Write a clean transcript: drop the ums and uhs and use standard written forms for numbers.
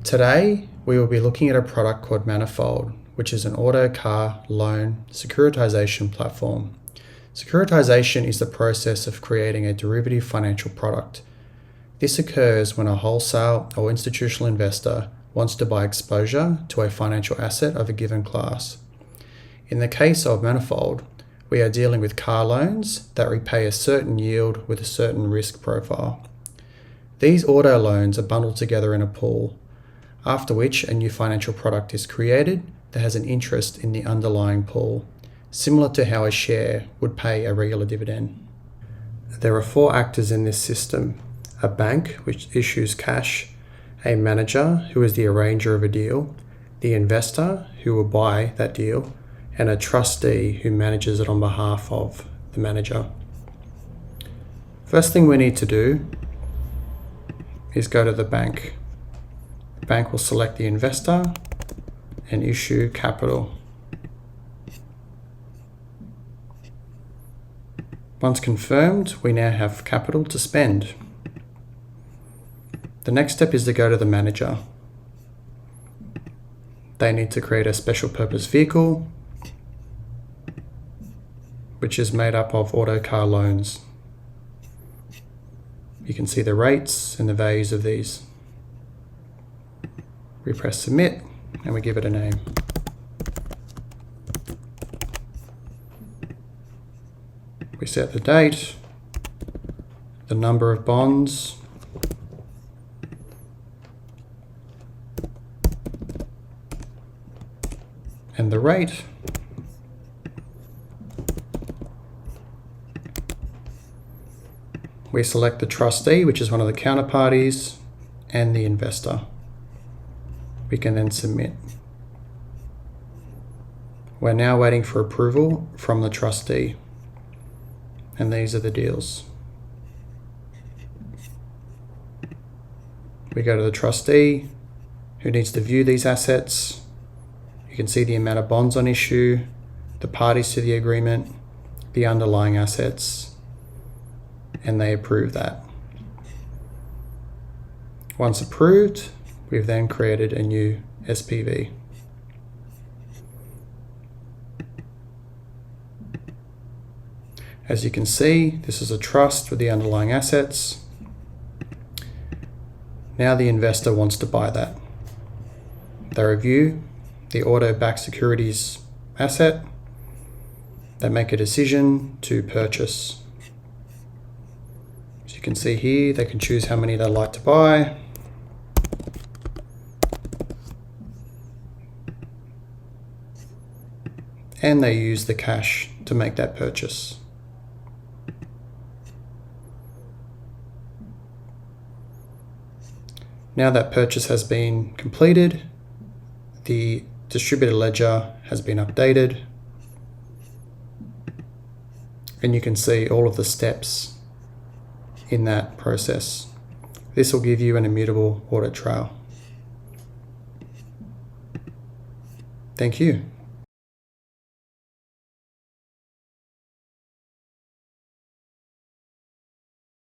Today, we will be looking at a product called Manifold, which is an auto car loan securitization platform. Securitization is the process of creating a derivative financial product. This occurs when a wholesale or institutional investor wants to buy exposure to a financial asset of a given class. In the case of Manifold, we are dealing with car loans that repay a certain yield with a certain risk profile. These auto loans are bundled together in a pool, after which a new financial product is created that has an interest in the underlying pool, similar to how a share would pay a regular dividend. There are four actors in this system: a bank, which issues cash, a manager, who is the arranger of a deal, the investor, who will buy that deal, and a trustee, who manages it on behalf of the manager. First thing we need to do is go to the bank. The bank will select the investor and issue capital. Once confirmed, we now have capital to spend. The next step is to go to the manager. They need to create a special purpose vehicle, which is made up of auto car loans. You can see the rates and the values of these. We press submit and we give it a name. We set the date, the number of bonds, and the rate. We select the trustee, which is one of the counterparties, and the investor. We can then submit. We're now waiting for approval from the trustee, and these are the deals. We go to the trustee, who needs to view these assets. You can see the amount of bonds on issue, the parties to the agreement, the underlying assets, and they approve that. Once approved, we've then created a new SPV. As you can see, this is a trust with the underlying assets. Now the investor wants to buy that. They review the auto-backed securities asset. They make a decision to purchase. As you can see here, they can choose how many they'd like to buy. And they use the cash to make that purchase. Now that purchase has been completed, the distributed ledger has been updated, and you can see all of the steps in that process. This will give you an immutable audit trail. Thank you.